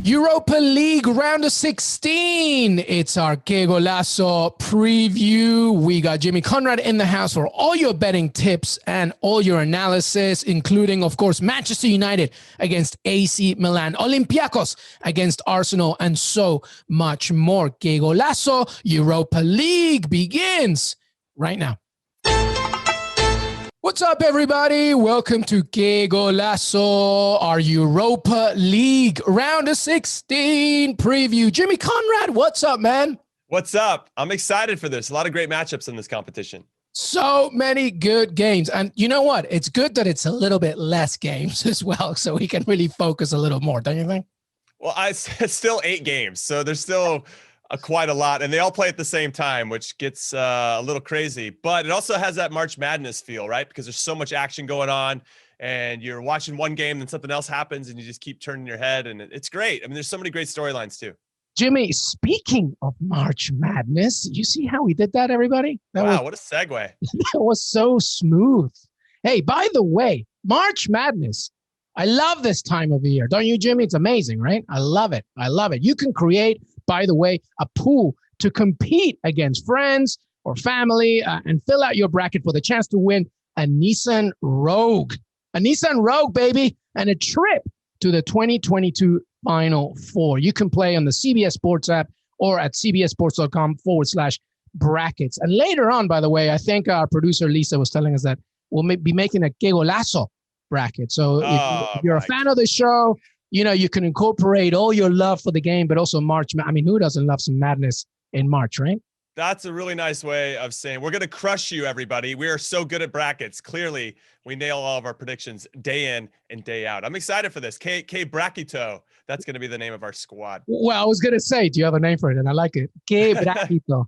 Europa League round of 16. It's our Qué Golazo preview. We got Jimmy Conrad in the house for all your betting tips and all your analysis, including, of course, Manchester United against AC Milan, Olimpiacos against Arsenal, and so much more. Qué Golazo Europa League begins right now. What's up, everybody? Welcome to Qué Golazo, our Europa League round of 16 preview. Jimmy Conrad, what's up, man? What's up? I'm excited for this. A lot of great matchups in this competition. So many good games. And you know what? It's good that it's a little bit less games as well, so we can really focus a little more, don't you think? Well, it's still 8 games, so there's still quite a lot, and they all play at the same time, which gets a little crazy, but it also has that March Madness feel, right? Because there's so much action going on and you're watching one game, then something else happens and you just keep turning your head, and it's great. I mean, there's so many great storylines too. Jimmy, speaking of March Madness, you see how we did that, everybody? Wow, what a segue. That was so smooth. Hey, by the way, March Madness, I love this time of the year. Don't you, Jimmy? It's amazing, right? I love it. I love it. You can create, by the way, a pool to compete against friends or family and fill out your bracket for the chance to win a Nissan Rogue. A Nissan Rogue, baby, and a trip to the 2022 Final Four. You can play on the CBS Sports app or at cbssports.com/brackets. And later on, by the way, I think our producer Lisa was telling us that we'll be making a Qué Golazo bracket. So if you're a fan of the show, you know, you can incorporate all your love for the game, but also March. I mean, who doesn't love some madness in March, right? That's a really nice way of saying we're going to crush you, everybody. We are so good at brackets. Clearly, we nail all of our predictions day in and day out. I'm excited for this. K Brackito. That's going to be the name of our squad. Well, I was going to say, do you have a name for it? And I like it. Qué Brackito.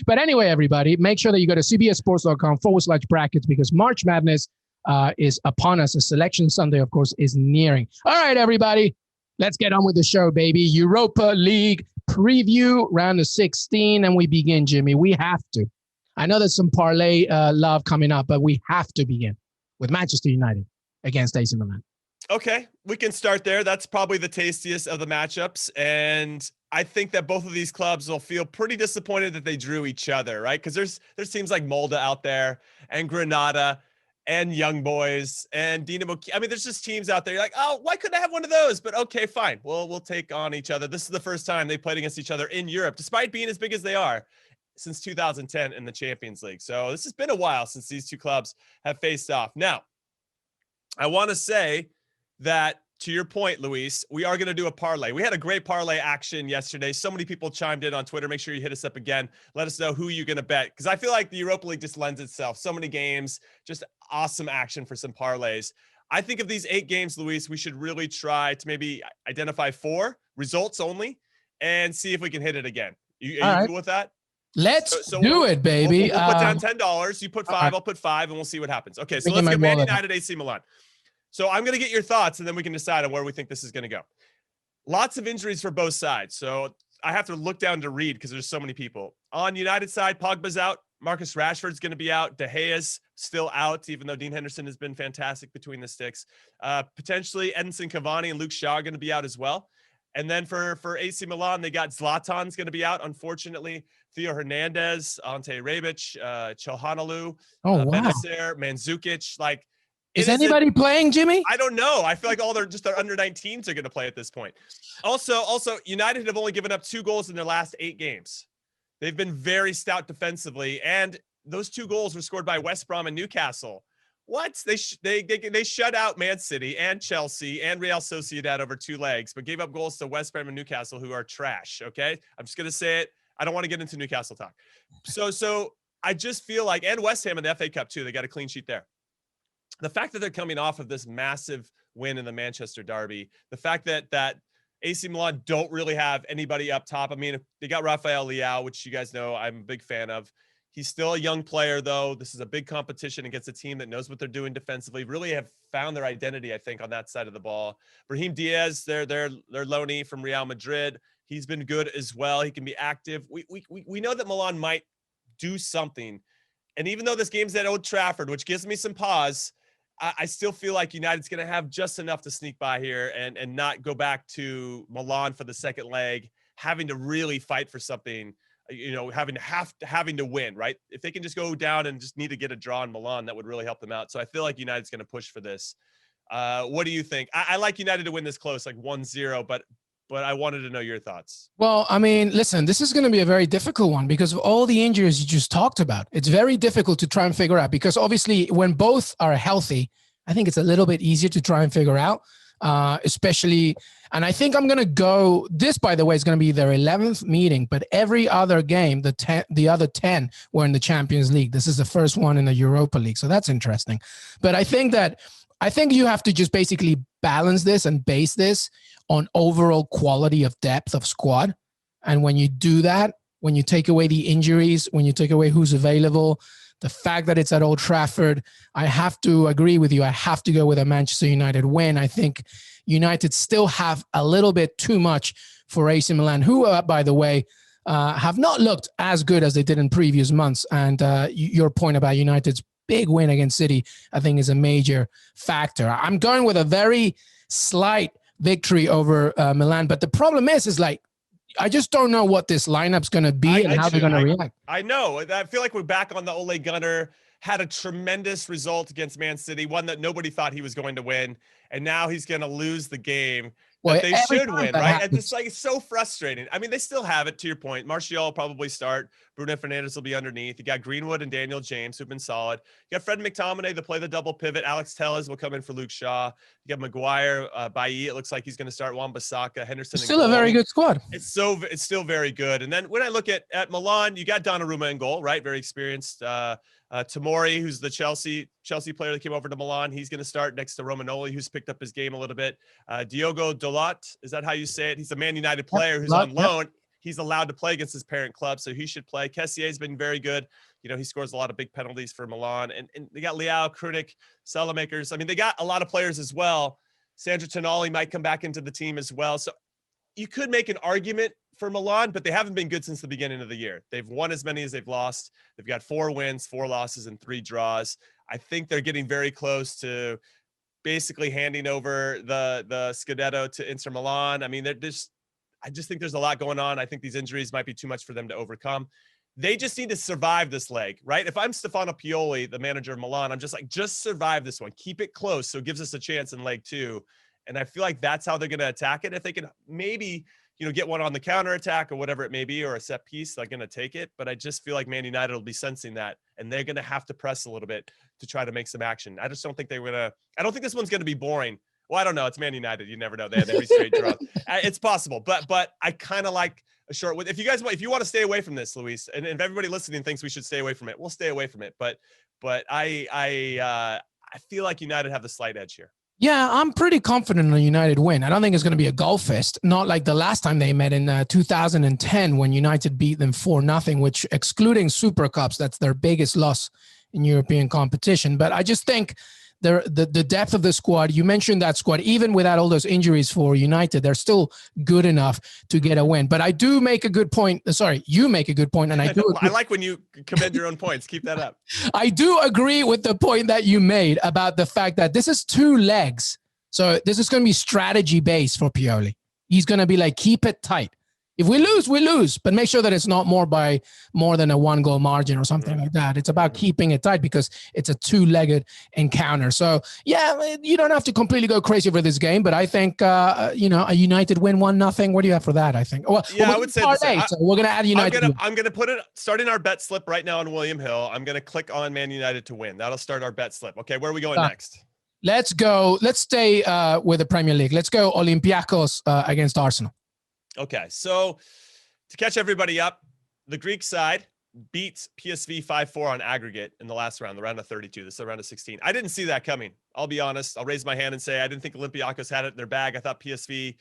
But anyway, everybody, make sure that you go to cbssports.com/brackets because March Madness is upon us. A Selection Sunday, of course, is nearing. All right, everybody, let's get on with the show, baby. Europa League preview, round of 16, and we begin, Jimmy. We have to. I know there's some parlay love coming up, but we have to begin with Manchester United against AC Milan. Okay, we can start there. That's probably the tastiest of the matchups, and I think that both of these clubs will feel pretty disappointed that they drew each other, right? Because there's teams like Molde out there and Granada and Young Boys and Dinamo. I mean, there's just teams out there. You're like, oh, why couldn't I have one of those? But okay, fine. We'll take on each other. This is the first time they played against each other in Europe, despite being as big as they are, since 2010 in the Champions League. So this has been a while since these two clubs have faced off. Now, I want to say that, to your point, Luis, we are going to do a parlay. We had a great parlay action yesterday. So many people chimed in on Twitter. Make sure you hit us up again. Let us know who you're going to bet, because I feel like the Europa League just lends itself. So many games, just awesome action for some parlays. I think of these 8 games, Luis, we should really try to maybe identify 4 results only and see if we can hit it again. Are you cool with that? Let's do it, baby. We'll put down $10. You put 5, I'll put 5, and we'll see what happens. Okay, so let's get Man United, AC Milan. So I'm going to get your thoughts, and then we can decide on where we think this is going to go. Lots of injuries for both sides. So I have to look down to read because there's so many people. On United side, Pogba's out. Marcus Rashford's going to be out. De Gea's still out, even though Dean Henderson has been fantastic between the sticks. Potentially Edinson Cavani and Luke Shaw are going to be out as well. And then for AC Milan, they got Zlatan's going to be out, unfortunately. Theo Hernandez, Ante Rebic, Çalhanoğlu, Benacer, Mandzukic. Like, is anybody playing, Jimmy? I don't know. I feel like all their under 19s are going to play at this point. Also, United have only given up 2 goals in their last 8 games. They've been very stout defensively, and those 2 goals were scored by West Brom and Newcastle. What? They shut out Man City and Chelsea and Real Sociedad over 2 legs, but gave up goals to West Brom and Newcastle, who are trash. Okay, I'm just going to say it. I don't want to get into Newcastle talk. So I just feel like, and West Ham in the FA Cup too, they got a clean sheet there. The fact that they're coming off of this massive win in the Manchester Derby, the fact that AC Milan don't really have anybody up top. I mean, they got Rafael Leao, which you guys know I'm a big fan of. He's still a young player, though. This is a big competition against a team that knows what they're doing defensively. Really have found their identity, I think, on that side of the ball. Brahim Diaz, their loanee from Real Madrid. He's been good as well. He can be active. We know that Milan might do something. And even though this game's at Old Trafford, which gives me some pause, I still feel like United's going to have just enough to sneak by here and not go back to Milan for the second leg, having to really fight for something, having to win, right? If they can just go down and just need to get a draw in Milan, that would really help them out. So I feel like United's going to push for this. What do you think? I like United to win this close, like 1-0, but I wanted to know your thoughts. Well, I mean, listen, this is going to be a very difficult one because of all the injuries you just talked about. It's very difficult to try and figure out because obviously when both are healthy, I think it's a little bit easier to try and figure out, especially. And I think I'm going to go, this, by the way, is going to be their 11th meeting, but every other game, the other 10 were in the Champions League. This is the first one in the Europa League. So that's interesting. But I think you have to just basically balance this and base this on overall quality of depth of squad. And when you do that, when you take away the injuries, when you take away who's available, the fact that it's at Old Trafford, I have to agree with you. I have to go with a Manchester United win. I think United still have a little bit too much for AC Milan, who, by the way, have not looked as good as they did in previous months. And your point about United's big win against City, I think, is a major factor. I'm going with a very slight victory over Milan. But the problem is like, I just don't know what this lineup's going to be and how they're going to react. I know. I feel like we're back on the Ole Gunnar. Had a tremendous result against Man City, one that nobody thought he was going to win. And now he's going to lose the game that they should win, right? And it's like, it's so frustrating. I mean, they still have it, to your point. Martial will probably start. Bruno Fernandes will be underneath. You got Greenwood and Daniel James, who've been solid. You got Fred McTominay to play the double pivot. Alex Telles will come in for Luke Shaw. You got Maguire, Bailly. It looks like he's going to start. Wan-Bissaka, Henderson. It's still a very good squad. It's still very good. And then when I look at Milan, you got Donnarumma in goal, right? Very experienced. Tomori, who's the Chelsea player that came over to Milan, he's going to start next to Romagnoli, who's picked up his game a little bit. Diogo Dalot, is that how you say it? He's a Man United player who's on loan. He's allowed to play against his parent club, so he should play. Kessier's been very good. You know, he scores a lot of big penalties for Milan. And they got Leao, Krunic, Salamakers. I mean, they got a lot of players as well. Sandro Tonali might come back into the team as well. So you could make an argument for Milan, but they haven't been good since the beginning of the year. They've won as many as they've lost. They've got 4 wins, 4 losses, and 3 draws. I think they're getting very close to basically handing over the Scudetto to Inter Milan. I mean, I just think there's a lot going on. I think these injuries might be too much for them to overcome. They just need to survive this leg, right? If I'm Stefano Pioli, the manager of Milan, I'm just like, just survive this one. Keep it close so it gives us a chance in leg 2. And I feel like that's how they're going to attack it. If they can maybe, get one on the counter attack or whatever it may be, or a set piece, they're going to take it. But I just feel like Man United will be sensing that, and they're going to have to press a little bit to try to make some action. I just don't think I don't think this one's going to be boring. Well, I don't know. It's Man United. You never know. They had every straight draw. It's possible, but I kind of like a short. If you want to stay away from this, Luis, and if everybody listening thinks we should stay away from it, we'll stay away from it. But I feel like United have the slight edge here. Yeah, I'm pretty confident in a United win. I don't think it's going to be a goal fest, not like the last time they met in 2010 when United beat them 4-0, which, excluding Super Cups, that's their biggest loss in European competition. But I just think the depth of the squad, you mentioned that squad, even without all those injuries for United, they're still good enough to get a win. But I do make a good point. Sorry, you make a good point, and I do agree. I like when you commend your own points. Keep that up. I do agree with the point that you made about the fact that this is 2 legs. So this is going to be strategy based for Pioli. He's going to be like, keep it tight. If we lose, we lose, but make sure that it's not more than a 1-goal margin or something like that. It's about keeping it tight because it's a 2-legged encounter. So yeah, you don't have to completely go crazy over this game, but I think, a United win 1-0. What do you have for that? I think. Well, I would say so we're going to add United. I'm going to put it, starting our bet slip right now on William Hill. I'm going to click on Man United to win. That'll start our bet slip. Okay. Where are we going next? Let's stay with the Premier League. Let's go Olimpiacos against Arsenal. Okay, so to catch everybody up, the Greek side beats PSV 5-4 on aggregate in the last round, the round of 32. This is the round of 16. I didn't see that coming. I'll be honest. I'll raise my hand and say I didn't think Olimpiacos had it in their bag. I thought PSV,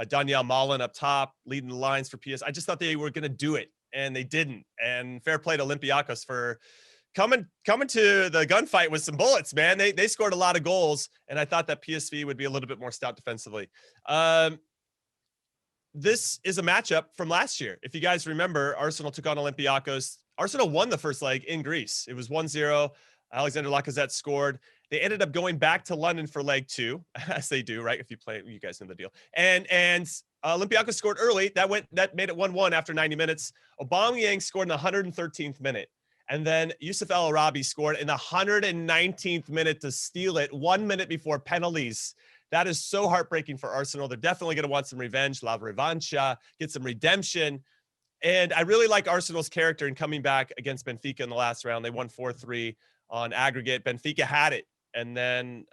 Daniel Malen up top, leading the lines for PSV. I just thought they were going to do it, and they didn't. And fair play to Olimpiacos for coming to the gunfight with some bullets, man. They scored a lot of goals, and I thought that PSV would be a little bit more stout defensively. This is a matchup from last year. If you guys remember, Arsenal took on Olimpiacos. Arsenal won the first leg in Greece. It was 1-0. Alexander Lacazette scored. They ended up going back to London for leg 2, as they do, right? If you play, you guys know the deal. And Olimpiacos scored early. That made it 1-1 after 90 minutes. Aubameyang scored in the 113th minute. And then Yusuf El Arabi scored in the 119th minute to steal it 1 minute before penalties. That is so heartbreaking for Arsenal. They're definitely going to want some revenge, la revancha, get some redemption. And I really like Arsenal's character in coming back against Benfica in the last round. They won 4-3 on aggregate. Benfica had it. And then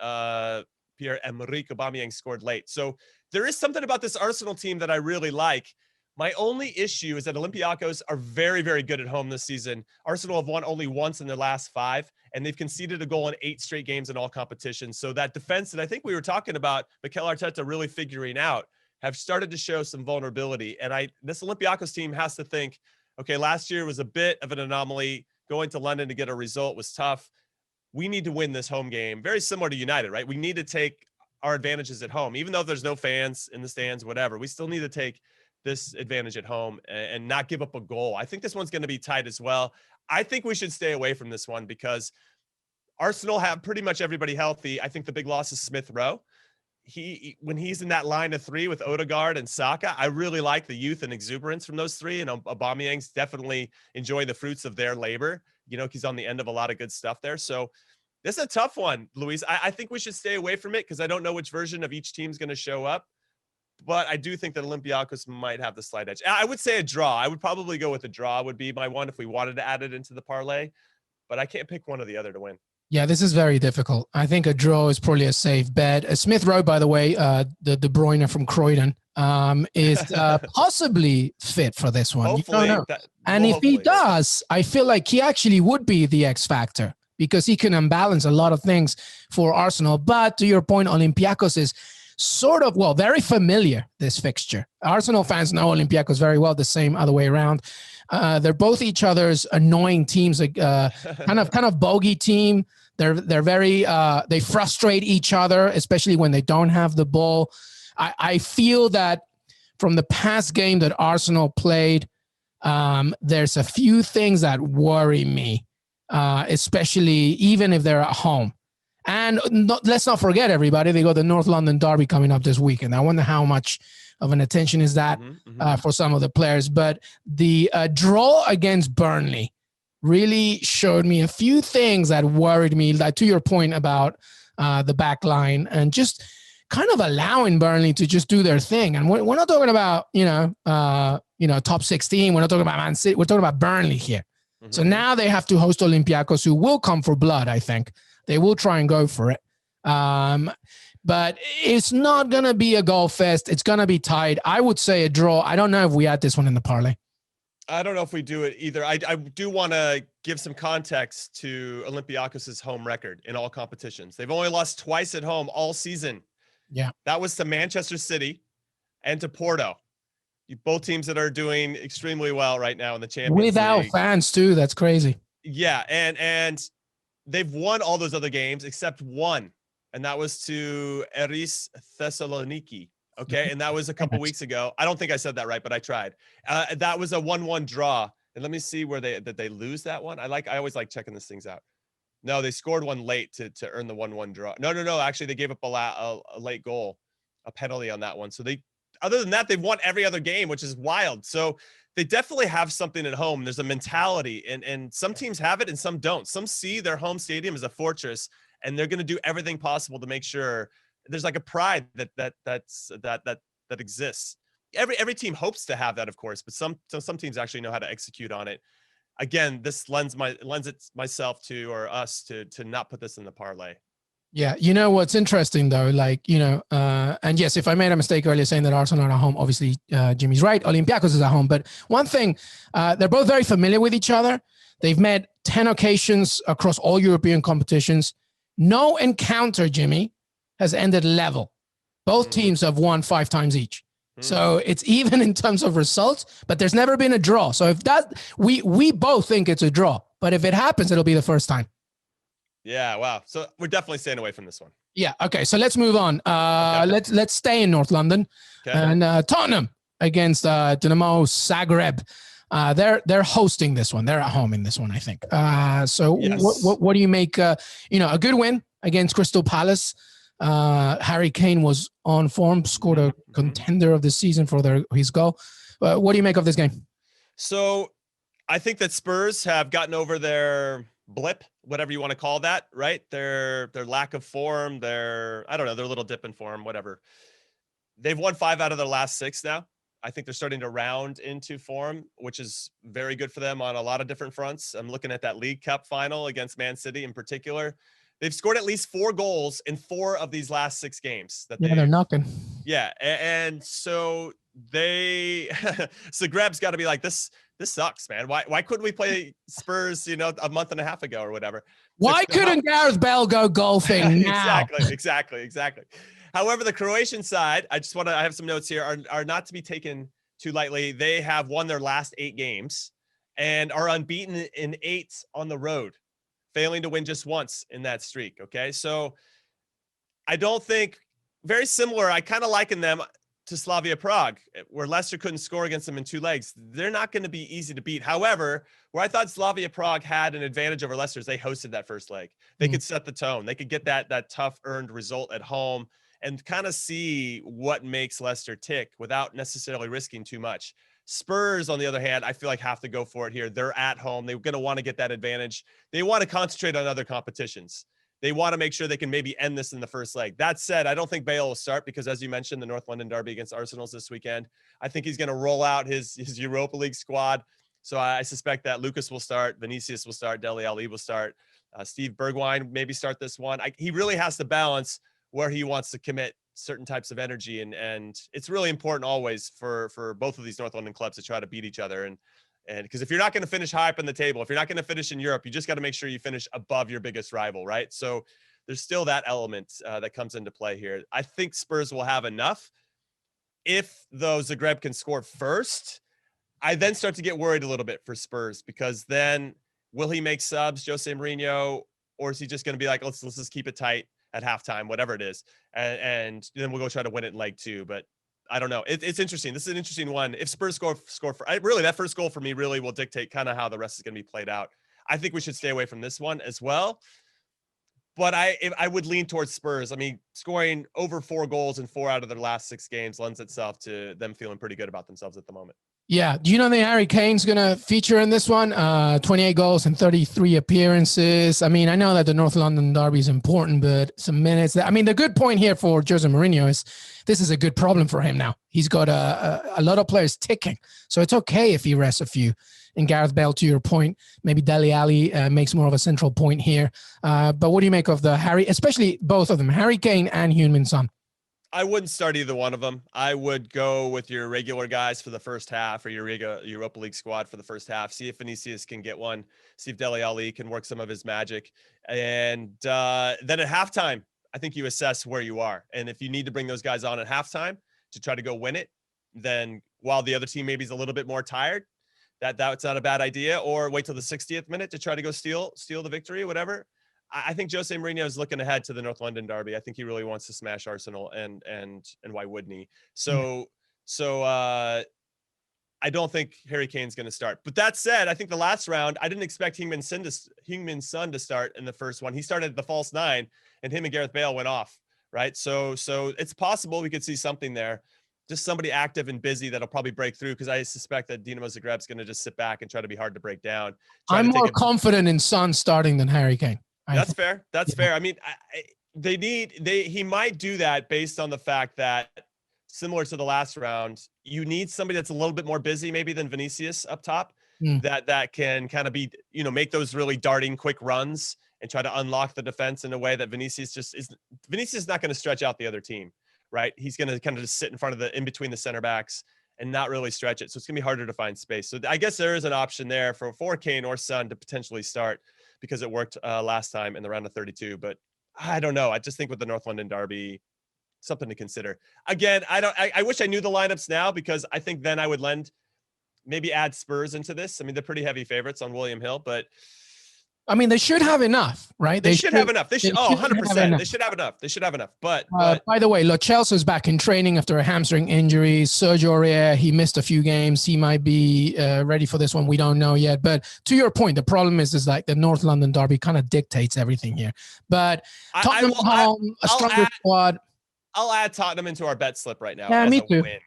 Pierre-Emerick Aubameyang scored late. So there is something about this Arsenal team that I really like. My only issue is that Olympiacos are very, very good at home this season. Arsenal have won only once in their last 5, and they've conceded a goal in 8 straight games in all competitions. So that defense that I think we were talking about, Mikel Arteta really figuring out, have started to show some vulnerability. And this Olympiacos team has to think, okay, last year was a bit of an anomaly. Going to London to get a result was tough. We need to win this home game. Very similar to United, right? We need to take our advantages at home. Even though there's no fans in the stands, whatever, we still need to take this advantage at home and not give up a goal. I think this one's going to be tight as well. I think we should stay away from this one because Arsenal have pretty much everybody healthy. I think the big loss is Smith Rowe. When he's in that line of 3 with Odegaard and Saka, I really like the youth and exuberance from those 3. And Aubameyang's definitely enjoying the fruits of their labor. You know, he's on the end of a lot of good stuff there. So this is a tough one, Luis. I think we should stay away from it because I don't know which version of each team's going to show up. But I do think that Olympiacos might have the slight edge. I would say a draw. I would probably go with a draw would be my one if we wanted to add it into the parlay. But I can't pick one or the other to win. Yeah, this is very difficult. I think a draw is probably a safe bet. Smith Rowe, by the way, the De Bruyne from Croydon, is possibly fit for this one. Hopefully. If he does, I feel like he actually would be the X factor because he can unbalance a lot of things for Arsenal. But to your point, Olympiacos is sort of, very familiar, this fixture. Arsenal fans know Olympiacos very well, the same other way around. They're both each other's annoying teams, kind of bogey team. They're very, they frustrate each other, especially when they don't have the ball. I feel that from the past game that Arsenal played, there's a few things that worry me, especially even if they're at home. And let's not forget, everybody, they got the North London Derby coming up this weekend. I wonder how much of an attention is that for some of the players. But the draw against Burnley really showed me a few things that worried me, like to your point about the back line and just kind of allowing Burnley to just do their thing. And we're not talking about, top 16. We're not talking about Man City. We're talking about Burnley here. So now they have to host Olympiacos, who will come for blood, I think. They will try and go for it. But it's not going to be a goal fest. It's going to be tight. I would say a draw. I don't know if we add this one in the parlay. I don't know if we do it either. I do want to give some context to Olympiacos' home record in all competitions. They've only lost twice at home all season. Yeah. That was to Manchester City and to Porto. Both teams that are doing extremely well right now in the Champions League. Without fans too. That's crazy. Yeah. And they've won all those other games except one. And that was to Eris Thessaloniki. Okay. And that was a couple weeks ago. I don't think I said that right, but I tried. That was a 1-1 draw. And let me see where did they lose that one? I always like checking these things out. No, they scored one late to earn the 1-1 draw. No. Actually, they gave up a late goal, a penalty on that one. So other than that, they've won every other game, which is wild. So they definitely have something at home. There's a mentality, and some teams have it and some don't. Some see their home stadium as a fortress, and they're going to do everything possible to make sure there's like a pride that exists. Every team hopes to have that, of course, but some teams actually know how to execute on it. Again, this lends it myself to, or us to not put this in the parlay. Yeah. You know, what's interesting though, and yes, if I made a mistake earlier saying that Arsenal are at home, obviously Jimmy's right. Olympiacos is at home, but one thing, they're both very familiar with each other. They've met 10 occasions across all European competitions. No encounter, Jimmy, has ended level. Both teams have won 5 times each. So it's even in terms of results, but there's never been a draw. So if that, we both think it's a draw, but if it happens, it'll be the first time. Yeah. Wow. So we're definitely staying away from this one. Yeah. Okay. So let's move on. Okay. Let's stay in North London and Tottenham against Dinamo Zagreb. They're hosting this one. They're at home in this one, I think. So Yes. what do you make? A good win against Crystal Palace. Harry Kane was on form, scored a contender of the season for his goal. What do you make of this game? So I think that Spurs have gotten over their blip, whatever you want to call that, right? Their lack of form, their little dip in form, whatever. They've won 5 out of their last 6 now. I think they're starting to round into form, which is very good for them on a lot of different fronts. I'm looking at that League Cup final against Man City in particular. They've scored at least 4 goals in 4 of these last 6 games. They're knocking. Yeah, and so Zagreb's got to be like, this sucks, man. Why couldn't we play Spurs, a month and a half ago or whatever? Why couldn't Gareth Bale go golfing now? Exactly. However, the Croatian side, I have some notes here, are not to be taken too lightly. They have won their last 8 games and are unbeaten in 8 on the road, failing to win just once in that streak. Okay. So I don't think, very similar. I kind of liken them to Slavia Prague, where Leicester couldn't score against them in 2 legs. They're not going to be easy to beat. However, where I thought Slavia Prague had an advantage over Leicester is they hosted that first leg. They could set the tone. They could get that tough earned result at home and kind of see what makes Leicester tick without necessarily risking too much. Spurs, on the other hand, I feel like have to go for it here. They're at home. They're going to want to get that advantage. They want to concentrate on other competitions. They want to make sure they can maybe end this in the first leg. That said, I don't think Bale will start because, as you mentioned, the North London derby against Arsenal this weekend. I think he's going to roll out his Europa League squad. So I suspect that Lucas will start, Vinicius will start, Dele Alli will start, Steve Bergwijn maybe start this one. He really has to balance where he wants to commit certain types of energy. And it's really important always for both of these North London clubs to try to beat each other. And because if you're not going to finish high up in the table, if you're not going to finish in Europe, you just got to make sure you finish above your biggest rival, right? So there's still that element that comes into play here. I think Spurs will have enough. If, though, Zagreb can score first, I then start to get worried a little bit for Spurs, because then will he make subs, Jose Mourinho, or is he just going to be like, let's just keep it tight at halftime, whatever it is, and then we'll go try to win it in leg 2. But I don't know. It's interesting. This is an interesting one. If Spurs score for really, that first goal for me really will dictate kind of how the rest is going to be played out. I think we should stay away from this one as well. But I would lean towards Spurs. I mean, scoring over 4 goals in 4 out of their last 6 games lends itself to them feeling pretty good about themselves at the moment. Yeah. Do you know that Harry Kane's going to feature in this one? 28 goals and 33 appearances. I mean, I know that the North London derby is important, but some minutes. The good point here for Jose Mourinho is this is a good problem for him now. He's got a lot of players ticking. So it's okay if he rests a few. And Gareth Bale, to your point, maybe Dele Alli makes more of a central point here. But what do you make of the especially both of them, Harry Kane and Heung-min Son? I wouldn't start either one of them. I would go with your regular guys for the first half, or your Europa League squad for the first half. See if Vinicius can get one. See if Dele Alli can work some of his magic. And then at halftime, I think you assess where you are. And if you need to bring those guys on at halftime to try to go win it, then while the other team maybe is a little bit more tired, that's not a bad idea. Or wait till the 60th minute to try to go steal the victory, whatever. I think Jose Mourinho is looking ahead to the North London derby. I think he really wants to smash Arsenal, and why wouldn't he? So I don't think Harry Kane's going to start. But that said, I think the last round, I didn't expect Heung-min Son to start in the first one. He started at the false 9, and him and Gareth Bale went off, right? So it's possible we could see something there. Just somebody active and busy that'll probably break through, because I suspect that Dinamo Zagreb's going to just sit back and try to be hard to break down. I'm more confident in Son starting than Harry Kane. That's fair. That's fair. I mean, he might do that based on the fact that, similar to the last round, you need somebody that's a little bit more busy maybe than Vinicius up top, that can kind of be, make those really darting quick runs and try to unlock the defense in a way that Vinicius is not going to stretch out the other team, right? He's going to kind of just sit in between the center backs and not really stretch it. So it's going to be harder to find space. So I guess there is an option there for Kane or Son to potentially start, because it worked last time in the round of 32. But I don't know. I just think with the North London derby, something to consider. Again, I wish I knew the lineups now, because I think then I would maybe add Spurs into this. I mean, they're pretty heavy favorites on William Hill, but I mean, they should have enough, right? They should have enough. They should. Oh, 100%. They should have enough. But by the way, Lo Celso's back in training after a hamstring injury. Sergio Aurier, he missed a few games. He might be ready for this one. We don't know yet. But to your point, the problem is like the North London derby kind of dictates everything here. But Tottenham home, a stronger squad. I'll add Tottenham into our bet slip right now. Yeah, me too. Win.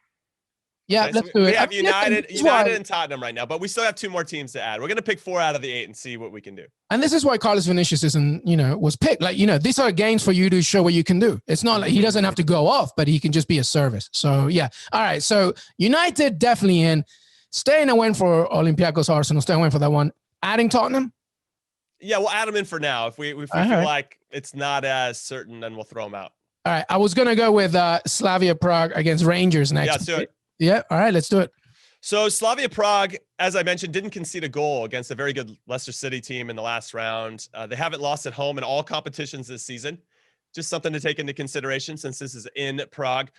Yeah, let's do it. We have United and Tottenham right now, but we still have 2 more teams to add. We're going to pick 4 out of the 8 and see what we can do. And this is why Carlos Vinicius was picked. Like, these are games for you to show what you can do. It's not like he doesn't have to go off, but he can just be a service. So, yeah. All right. So, United definitely in. Staying a win for Olimpiacos Arsenal. Staying a win for that one. Adding Tottenham? Yeah, we'll add them in for now. If we feel like it's not as certain, then we'll throw them out. All right. I was going to go with Slavia Prague against Rangers next. Yeah, let's do it. Yeah. All right. Let's do it. So Slavia Prague, as I mentioned, didn't concede a goal against a very good Leicester City team in the last round. They haven't lost at home in all competitions this season. Just something to take into consideration since this is in Prague.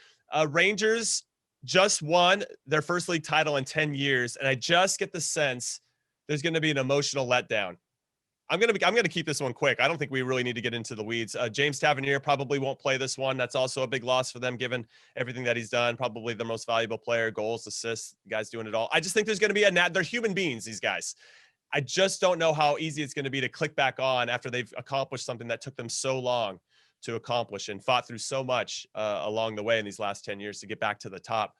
Rangers just won their first league title in 10 years. And I just get the sense there's going to be an emotional letdown. I'm going to keep this one quick. I don't think we really need to get into the weeds. James Tavernier probably won't play this one. That's also a big loss for them, given everything that he's done. Probably the most valuable player, goals, assists, the guy's doing it all. I just think there's going to be they're human beings, these guys. I just don't know how easy it's going to be to click back on after they've accomplished something that took them so long to accomplish and fought through so much along the way in these last 10 years to get back to the top.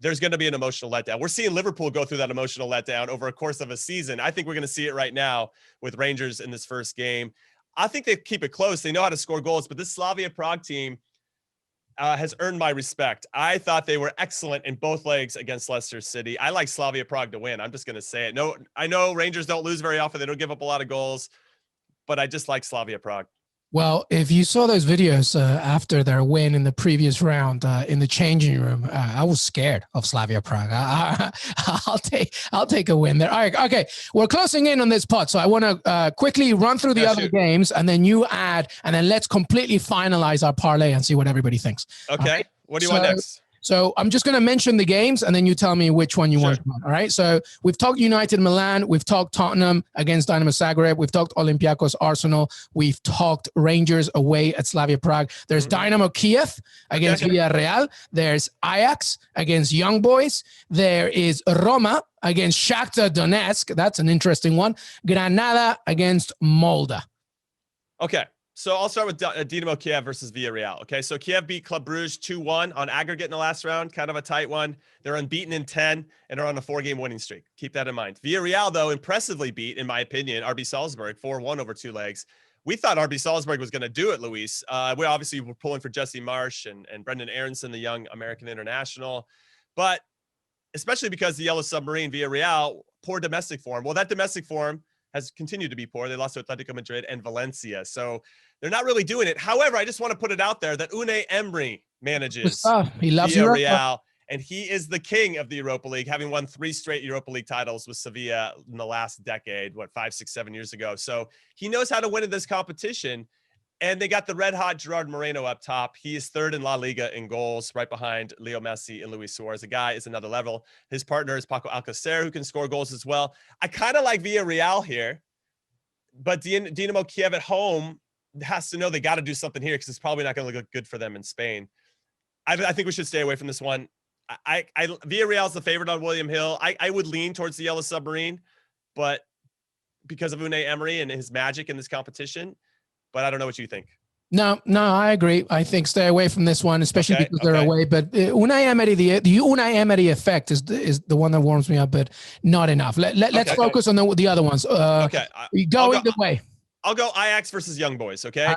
There's going to be an emotional letdown. We're seeing Liverpool go through that emotional letdown over a course of a season. I think we're going to see it right now with Rangers in this first game. I think they keep it close. They know how to score goals, but this Slavia Prague team has earned my respect. I thought they were excellent in both legs against Leicester City. I like Slavia Prague to win. I'm just going to say it. No, I know Rangers don't lose very often. They don't give up a lot of goals, but I just like Slavia Prague. Well, if you saw those videos after their win in the previous round in the changing room, I was scared of Slavia Prague. I'll take a win there. All right, okay, we're closing in on this pot, so I want to quickly run through the other games, and then you add, and then let's completely finalize our parlay and see what everybody thinks. Okay, right? What do you want next? So I'm just going to mention the games, and then you tell me which one you want. All right. So we've talked United Milan. We've talked Tottenham against Dynamo Zagreb. We've talked Olimpiacos Arsenal. We've talked Rangers away at Slavia Prague. There's Dynamo Kiev against Villarreal. There's Ajax against Young Boys. There is Roma against Shakhtar Donetsk. That's an interesting one. Granada against Molde. Okay. So I'll start with Dynamo Kiev versus Villarreal. Okay, so Kiev beat Club Brugge 2-1 on aggregate in the last round, kind of a tight one. They're unbeaten in 10 and are on a 4-game winning streak. Keep that in mind. Villarreal, though, impressively beat, in my opinion, RB Salzburg 4-1 over 2 legs. We thought RB Salzburg was going to do it, Luis. We obviously were pulling for Jesse Marsch and Brendan Aronson, the young American international. But especially because the Yellow Submarine, Villarreal, poor domestic form. Well, that domestic form has continued to be poor. They lost to Atletico Madrid and Valencia. So they're not really doing it. However, I just want to put it out there that Unai Emery manages He loves Villarreal, and he is the king of the Europa League, having won 3 straight Europa League titles with Sevilla in the last decade, 5, 6, 7 years ago. So he knows how to win in this competition. And they got the red-hot Gerard Moreno up top. He is 3rd in La Liga in goals, right behind Leo Messi and Luis Suarez. The guy is another level. His partner is Paco Alcacer, who can score goals as well. I kind of like Villarreal here, but Dynamo Kiev at home has to know they got to do something here because it's probably not going to look good for them in Spain. I think we should stay away from this one. Villarreal is the favorite on William Hill. I would lean towards the Yellow Submarine, but because of Unai Emery and his magic in this competition. But I don't know what you think. No, I agree. I think stay away from this one, especially because they're away. But Unai Emery, the Unai Emery effect is the one that warms me up, but not enough. Let's focus on the other ones. We go either way. I'll go Ajax versus Young Boys. Okay,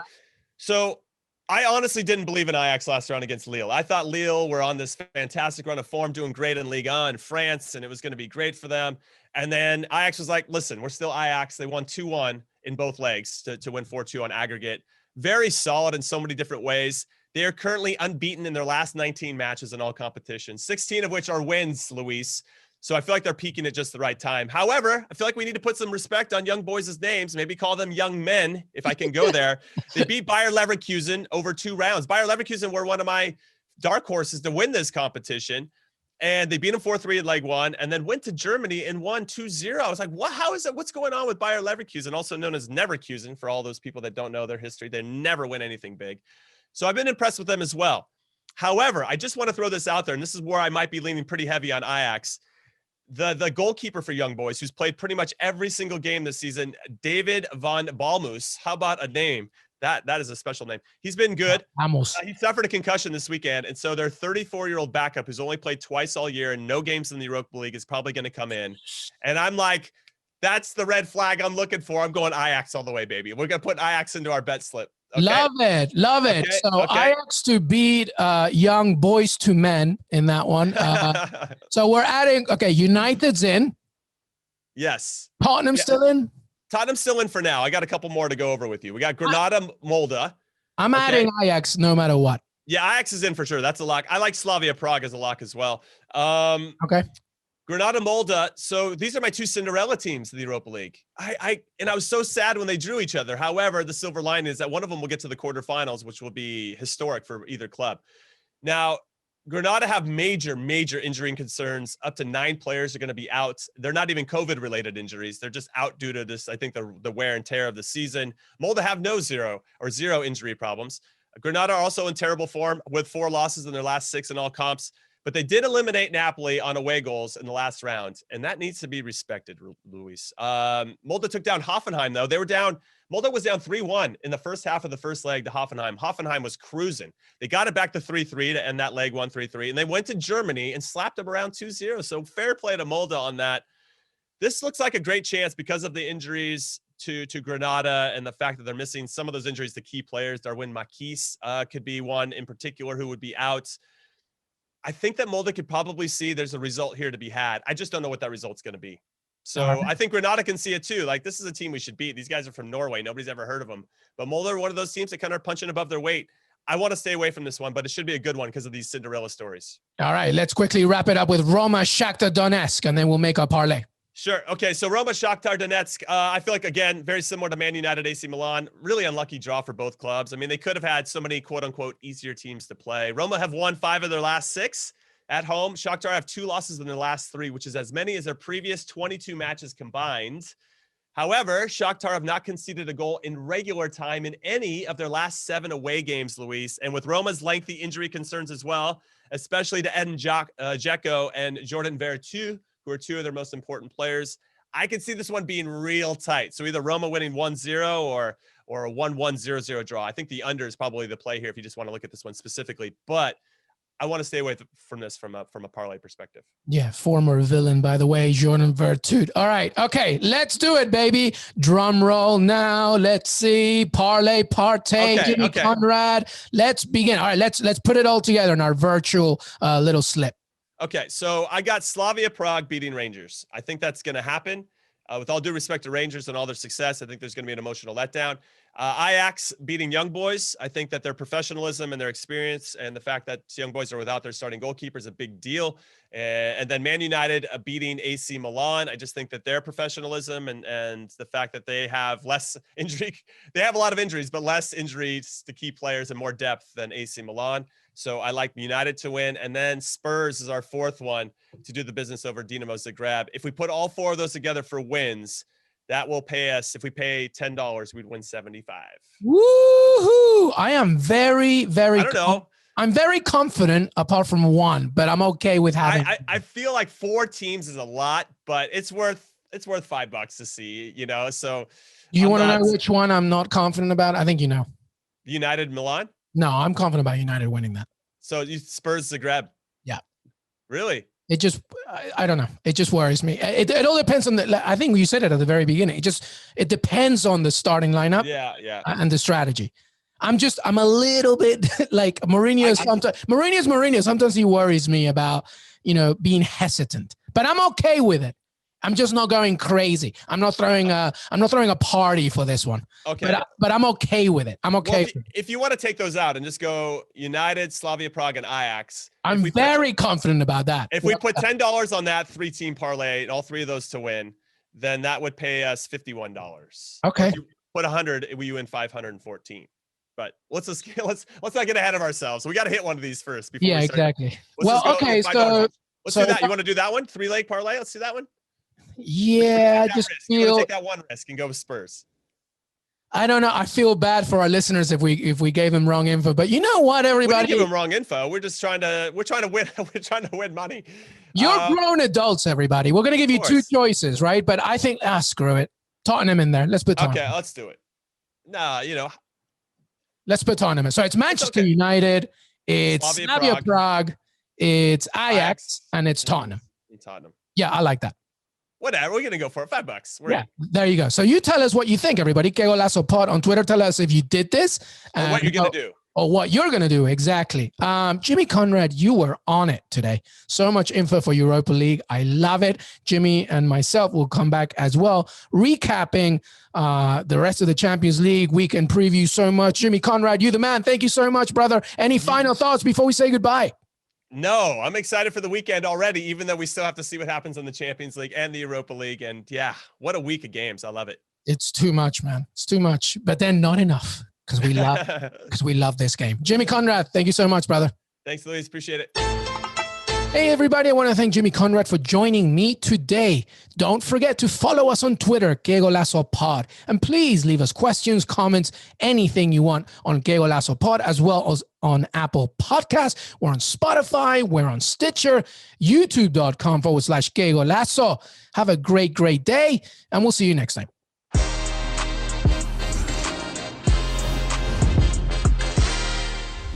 so I honestly didn't believe in Ajax last round against Lille. I thought Lille were on this fantastic run of form, doing great in Ligue 1 in France, and it was going to be great for them. And then Ajax was like, listen, we're still Ajax. They won 2-1 in both legs to win 4-2 on aggregate. Very solid in so many different ways. They are currently unbeaten in their last 19 matches in all competitions, 16 of which are wins, Luis. So I feel like they're peaking at just the right time. However, I feel like we need to put some respect on young boys' names, maybe call them young men, if I can go there. They beat Bayer Leverkusen over 2 rounds. Bayer Leverkusen were one of my dark horses to win this competition. And they beat them 4-3 in leg one, and then went to Germany and won 2-0. I was like, what? How is it? What's going on with Bayer Leverkusen, also known as Neverkusen, for all those people that don't know their history? They never win anything big. So I've been impressed with them as well. However, I just want to throw this out there, and this is where I might be leaning pretty heavy on Ajax. The goalkeeper for Young Boys, who's played pretty much every single game this season, David van Balmoes. How about a name? That is a special name. He's been good. He suffered a concussion this weekend, and so their 34-year-old backup, who's only played twice all year and no games in the Europa League, is probably going to come in. And I'm like, that's the red flag I'm looking for. I'm going Ajax all the way, baby. We're going to put Ajax into our bet slip. Okay? Love it. Okay. So Ajax to beat Young Boys to Men in that one. So we're adding, United's in. Yes. Tottenham still in? Tottenham's still in for now. I got a couple more to go over with you. We got Granada, Molde. I'm adding Ajax no matter what. Yeah, Ajax is in for sure. That's a lock. I like Slavia Prague as a lock as well. Okay. Granada, Molde. So these are my two Cinderella teams in the Europa League. I was so sad when they drew each other. However, the silver lining is that one of them will get to the quarterfinals, which will be historic for either club. Now, Granada have major injury concerns. Up to 9 players are going to be out. They're not even COVID-related injuries. They're just out due to this, I think, the wear and tear of the season. Molde have zero injury problems. Granada are also in terrible form with 4 losses in their last 6 in all comps. But they did eliminate Napoli on away goals in the last round, and that needs to be respected, Luis. Molde took down Hoffenheim, though. Molde was down 3-1 in the first half of the first leg to Hoffenheim. Hoffenheim was cruising. They got it back to 3-3 to end that leg 1-3-3, and they went to Germany and slapped them around 2-0. So fair play to Molde on that. This looks like a great chance because of the injuries to Granada and the fact that they're missing some of those injuries to key players. Darwin Makis could be one in particular who would be out. I think that Molde could probably see there's a result here to be had. I just don't know what that result's going to be. So I think Granada can see it too. Like, this is a team we should beat. These guys are from Norway. Nobody's ever heard of them. But Molde are one of those teams that kind of are punching above their weight. I want to stay away from this one, but it should be a good one because of these Cinderella stories. All right, let's quickly wrap it up with Roma, Shakhtar Donetsk, and then we'll make our parlay. Sure. Okay, so Roma, Shakhtar Donetsk, I feel like, again, very similar to Man United, AC Milan. Really unlucky draw for both clubs. I mean, they could have had so many quote-unquote easier teams to play. Roma have won 5 of their last 6 at home. Shakhtar have 2 losses in their last 3, which is as many as their previous 22 matches combined. However, Shakhtar have not conceded a goal in regular time in any of their last 7 away games, Luis. And with Roma's lengthy injury concerns as well, especially to Edin Dzeko and Jordan Veretout, who are 2 of their most important players, I can see this one being real tight. So either Roma winning 1-0 or a 1-1-0-0 draw. I think the under is probably the play here if you just want to look at this one specifically. But I want to stay away from this from a parlay perspective. Yeah, former villain, by the way, Jordan Veretout. All right, okay, let's do it, baby. Drum roll now. Let's see. Parlay Partay, Jimmy Conrad. Let's begin. All right, let's put it all together in our virtual little slip. Okay, so I got Slavia Prague beating Rangers. I think that's going to happen. With all due respect to Rangers and all their success, I think there's going to be an emotional letdown. Ajax beating Young Boys. I think that their professionalism and their experience and the fact that Young Boys are without their starting goalkeeper is a big deal. And then Man United beating AC Milan. I just think that their professionalism and the fact that they have less injury, they have a lot of injuries, but less injuries to key players and more depth than AC Milan. So I like United to win. And then Spurs is our 4th one to do the business over Dinamo Zagreb. If we put all 4 of those together for wins, that will pay us, if we pay $10, we'd win 75. Woohoo! I am very, very, I don't know. I'm very confident apart from 1, but I'm okay with having. I feel like 4 teams is a lot, but it's worth $5 to see, you know? So do you want to know which one I'm not confident about? I think you know. United Milan? No, I'm confident about United winning that. So you Spurs Zagreb? Yeah. Really? It just, I don't know. It just worries me. It all depends on I think you said it at the very beginning. It depends on the starting lineup. Yeah. And the strategy. I'm a little bit like Mourinho. Mourinho. Sometimes he worries me about, being hesitant, but I'm okay with it. I'm just not going crazy. I'm not throwing a party for this one. Okay. But I'm okay with it. I'm okay. Well, if you want to take those out and just go United, Slavia Prague, and Ajax. I'm very confident about that. If we put $10 on that 3-team parlay, all 3 of those to win, then that would pay us $51. Okay. If you put 100, we win 514. But let's not get ahead of ourselves. We got to hit one of these first. Before exactly. Let's Let's do that. You want to do that one? 3-leg parlay? Let's do that one. Yeah, I just feel take that one risk and go with Spurs. I don't know. I feel bad for our listeners if we gave them wrong info. But you know what, everybody? We didn't give them wrong info. We're just trying to win. We're trying to win money. You're grown adults, everybody. We're gonna give you two choices, right? But I think screw it. Tottenham in there. Let's put Tottenham. Okay, let's do it. Nah, let's put Tottenham. So it's Manchester United, it's Slavia Prague, it's Ajax, and it's Tottenham. Tottenham. Yeah, I like that. Whatever, we're gonna go for it. $5. Yeah, there you go. So you tell us what you think, everybody. Qué Golazo Pod on Twitter. Tell us if you did this, or what you're gonna do, or what you're gonna do exactly. Jimmy Conrad, you were on it today. So much info for Europa League. I love it. Jimmy and myself will come back as well, recapping the rest of the Champions League weekend preview. So much, Jimmy Conrad, you the man. Thank you so much, brother. Any final thoughts before we say goodbye? No, I'm excited for the weekend already, even though we still have to see what happens in the Champions League and the Europa League. And yeah, what a week of games. I love it. It's too much, man. It's too much, but then not enough because we love this game. Jimmy Conrad, thank you so much, brother. Thanks, Luis. Appreciate it. Hey, everybody. I want to thank Jimmy Conrad for joining me today. Don't forget to follow us on Twitter, Qué Golazo Pod. And please leave us questions, comments, anything you want on Qué Golazo Pod, as well as on Apple Podcasts. We're on Spotify. We're on Stitcher, youtube.com/Qué Golazo. Have a great, great day, and we'll see you next time.